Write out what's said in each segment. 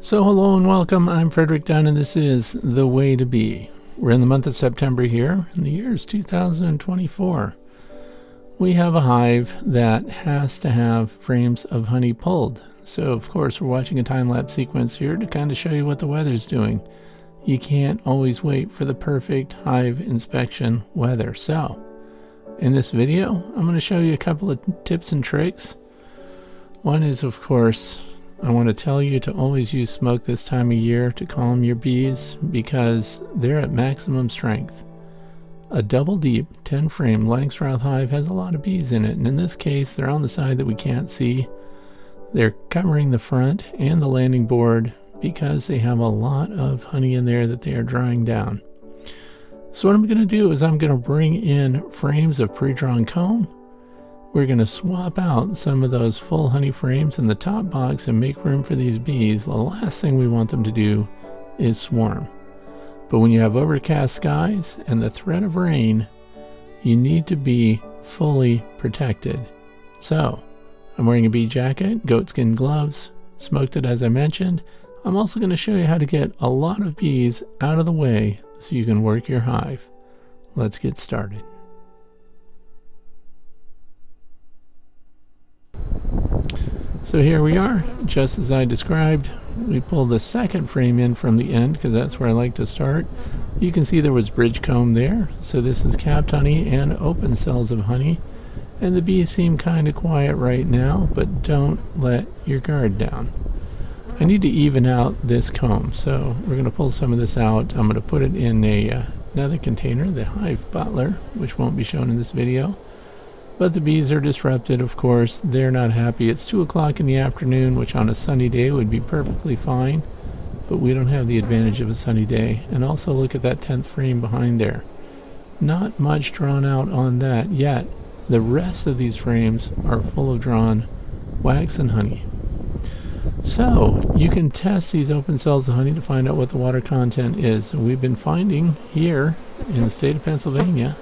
So hello and welcome, I'm Frederick Dunn and this is The Way to Be. We're in the month of September here, and the year is 2024. We have a hive that has to have frames of honey pulled. So of course we're watching a time-lapse sequence here to kind of show you what the weather's doing. You can't always wait for the perfect hive inspection weather. So in this video, I'm going to show you a couple of tips and tricks. One is, of course, I want to tell you to always use smoke this time of year to calm your bees because they're at maximum strength. A double deep 10 frame Langstroth hive has a lot of bees in it, and in this case they're on the side that we can't see. They're covering the front and the landing board because they have a lot of honey in there that they are drying down. So what I'm going to do is I'm going to bring in frames of pre-drawn comb. We're going to swap out some of those full honey frames in the top box and make room for these bees. The last thing we want them to do is swarm. But when you have overcast skies and the threat of rain, you need to be fully protected. So I'm wearing a bee jacket, goatskin gloves, smoked it as I mentioned. I'm also going to show you how to get a lot of bees out of the way so you can work your hive. Let's get started. So here we are, just as I described. We pulled the second frame in from the end because that's where I like to start. You can see there was bridge comb there. So this is capped honey and open cells of honey. And the bees seem kind of quiet right now, but don't let your guard down. I need to even out this comb, so we're going to pull some of this out. I'm going to put it in another container, the hive butler, which won't be shown in this video. But the bees are disrupted, of course. They're not happy. It's 2 o'clock in the afternoon, which on a sunny day would be perfectly fine. But we don't have the advantage of a sunny day. And also look at that 10th frame behind there. Not much drawn out on that yet. The rest of these frames are full of drawn wax and honey. So you can test these open cells of honey to find out what the water content is. And we've been finding here in the state of Pennsylvania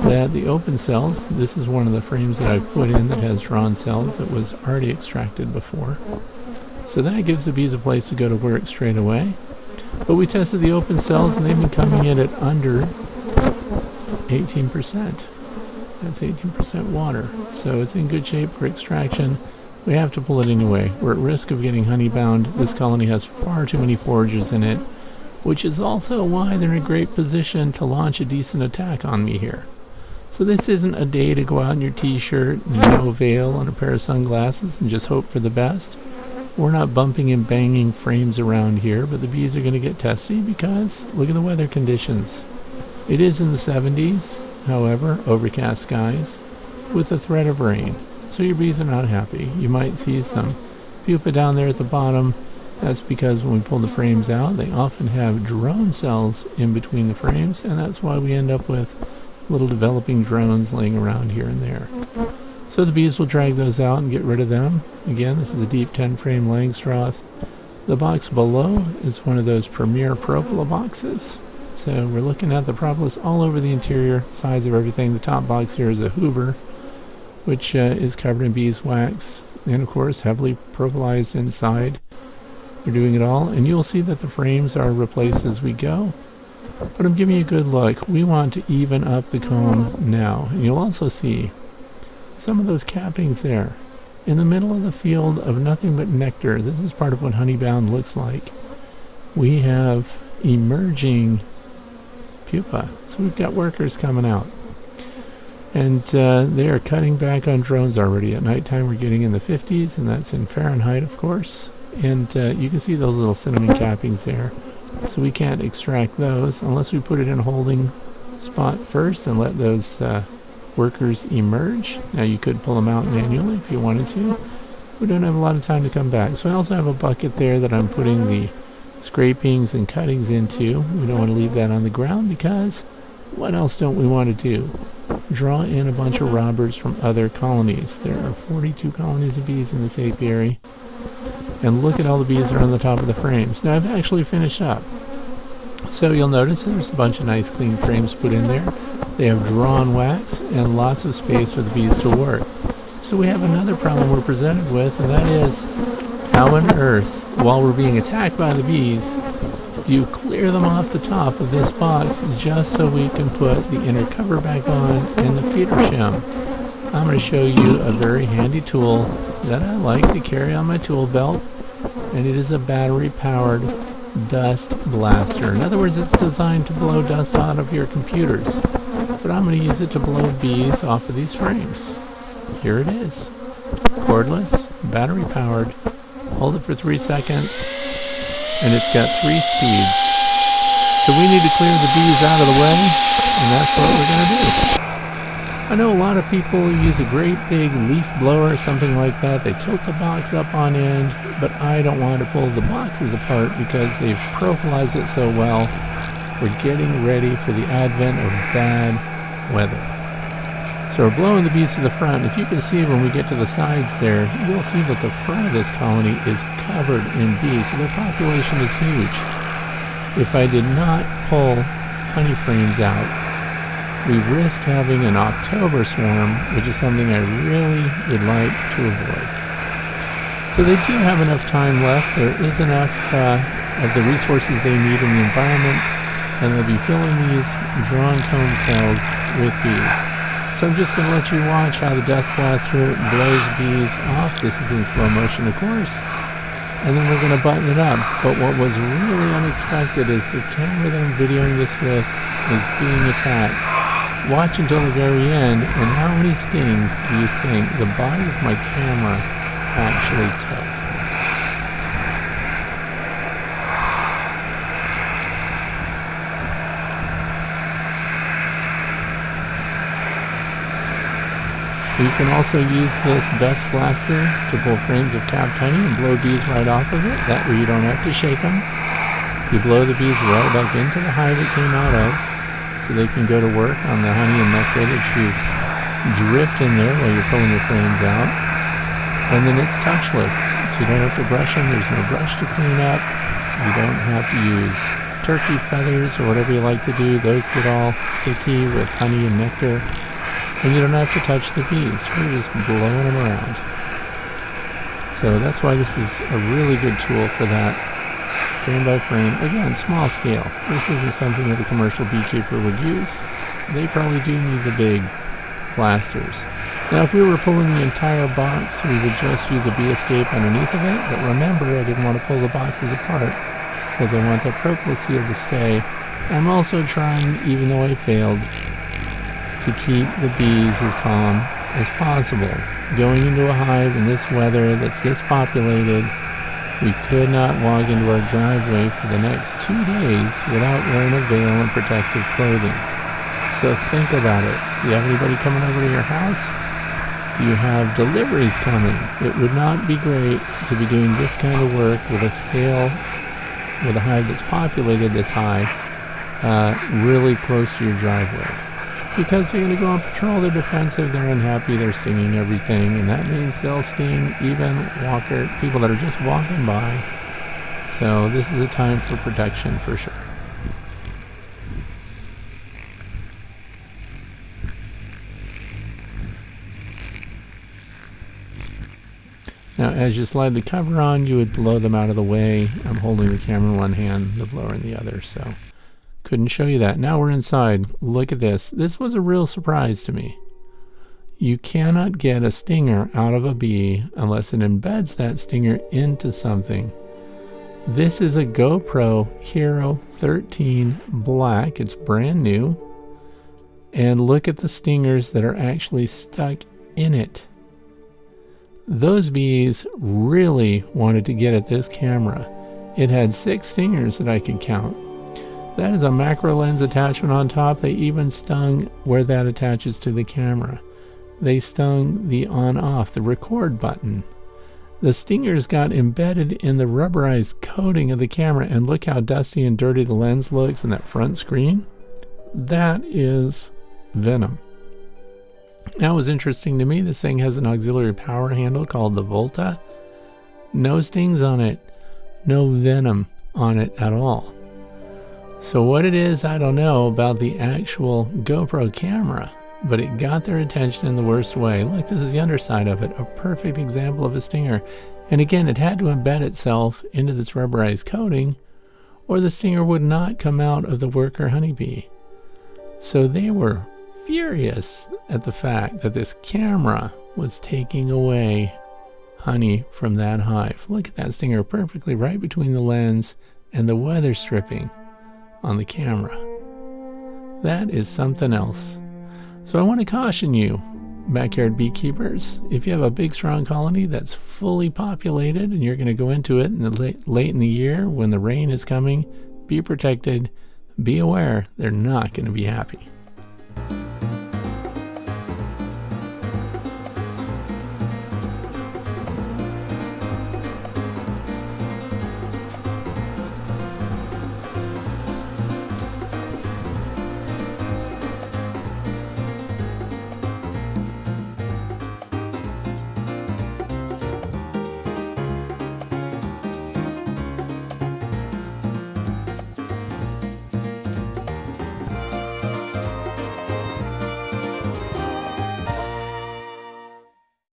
that the open cells, this is one of the frames that I've put in that has drawn cells that was already extracted before. So that gives the bees a place to go to work straight away. But we tested the open cells and they've been coming in at under 18%. That's 18% water. So it's in good shape for extraction. We have to pull it anyway. We're at risk of getting honey bound. This colony has far too many foragers in it, which is also why they're in a great position to launch a decent attack on me here. So this isn't a day to go out in your t-shirt, no veil, and a pair of sunglasses and just hope for the best. We're not bumping and banging frames around here, but the bees are going to get testy because look at the weather conditions. It is in the 70s, however, overcast skies with the threat of rain. So your bees are not happy. You might see some pupa down there at the bottom. That's because when we pull the frames out, they often have drone cells in between the frames, and that's why we end up with little developing drones laying around here and there. So the bees will drag those out and get rid of them. Again, this is a deep 10 frame Langstroth. The box below is one of those premier propolis boxes. So we're looking at the propolis all over the interior sides of everything. The top box here is a Hoover, which is covered in beeswax and of course heavily propolized inside. We're doing it all, and you'll see that the frames are replaced as we go. But I'm giving you a good look. We want to even up the comb now. And you'll also see some of those cappings there. In the middle of the field of nothing but nectar, this is part of what honeybound looks like. We have emerging pupa. So we've got workers coming out. And they are cutting back on drones already. At nighttime we're getting in the 50s, and that's in Fahrenheit, of course. And you can see those little cinnamon cappings there. So we can't extract those unless we put it in a holding spot first and let those workers emerge. Now you could pull them out manually if you wanted to. We don't have a lot of time to come back. So I also have a bucket there that I'm putting the scrapings and cuttings into. We don't want to leave that on the ground because what else don't we want to do? Draw in a bunch of robbers from other colonies. There are 42 colonies of bees in this apiary. And look at all the bees that are on the top of the frames. Now I've actually finished up. So you'll notice there's a bunch of nice clean frames put in there. They have drawn wax and lots of space for the bees to work. So we have another problem we're presented with, and that is How on earth, while we're being attacked by the bees, do you clear them off the top of this box just so we can put the inner cover back on and the feeder shim? I'm going to show you a very handy tool that I like to carry on my tool belt, and it is a battery-powered dust blaster. In other words, it's designed to blow dust out of your computers, but I'm going to use it to blow bees off of these frames. Here it is. Cordless, battery-powered. Hold it for 3 seconds, and it's got 3 speeds. So we need to clear the bees out of the way, and that's what we're going to do. I know a lot of people use a great big leaf blower or something like that. They tilt the box up on end, but I don't want to pull the boxes apart because they've propolized it so well. We're getting ready for the advent of bad weather. So we're blowing the bees to the front. If you can see when we get to the sides there, you'll see that the front of this colony is covered in bees, so their population is huge. If I did not pull honey frames out, we risk having an October swarm, which is something I really would like to avoid. So they do have enough time left. There is enough of the resources they need in the environment, and they'll be filling these drawn comb cells with bees. So I'm just going to let you watch how the dust blaster blows bees off. This is in slow motion, of course. And then we're going to button it up. But what was really unexpected is the camera that I'm videoing this with is being attacked. Watch until the very end, and how many stings do you think the body of my camera actually took? You can also use this dust blaster to pull frames of capped honey and blow bees right off of it. That way you don't have to shake them. You blow the bees right back into the hive it came out of, so they can go to work on the honey and nectar that you've dripped in there while you're pulling your frames out. And then it's touchless, so you don't have to brush them. There's no brush to clean up. You don't have to use turkey feathers or whatever you like to do. Those get all sticky with honey and nectar. And you don't have to touch the bees. We're just blowing them around. So that's why this is a really good tool for that. Frame by frame. Again, small scale. This isn't something that a commercial beekeeper would use. They probably do need the big blasters. Now, if we were pulling the entire box, we would just use a bee escape underneath of it. But remember, I didn't want to pull the boxes apart because I want that propolis seal to stay. I'm also trying, even though I failed, to keep the bees as calm as possible. Going into a hive in this weather that's this populated, we could not walk into our driveway for the next 2 days without wearing a veil and protective clothing. So think about it. Do you have anybody coming over to your house? Do you have deliveries coming? It would not be great to be doing this kind of work with a scale, with a hive that's populated this high, really close to your driveway. Because they're going to go on patrol, they're defensive, they're unhappy, they're stinging everything, and that means they'll sting even people that are just walking by. So this is a time for protection for sure. Now, as you slide the cover on, you would blow them out of the way. I'm holding the camera in one hand, the blower in the other, so couldn't show you that. Now we're inside. Look at this. This was a real surprise to me. You cannot get a stinger out of a bee unless it embeds that stinger into something. This is a GoPro Hero 13 Black. It's brand new. And look at the stingers that are actually stuck in it. Those bees really wanted to get at this camera. It had 6 stingers that I could count. That is a macro lens attachment on top. They even stung where that attaches to the camera. They stung the on-off, the record button. The stingers got embedded in the rubberized coating of the camera, and look how dusty and dirty the lens looks in that front screen. That is venom. Now, it was interesting to me, this thing has an auxiliary power handle called the Volta. No stings on it, no venom on it at all. So what it is, I don't know about the actual GoPro camera, but it got their attention in the worst way. Look, this is the underside of it, a perfect example of a stinger. And again, it had to embed itself into this rubberized coating, or the stinger would not come out of the worker honeybee. So they were furious at the fact that this camera was taking away honey from that hive. Look at that stinger perfectly right between the lens and the weather stripping on the camera. That is something else. So I want to caution you, backyard beekeepers, if you have a big strong colony that's fully populated and you're going to go into it in the late in the year when the rain is coming, be protected, be aware they're not going to be happy.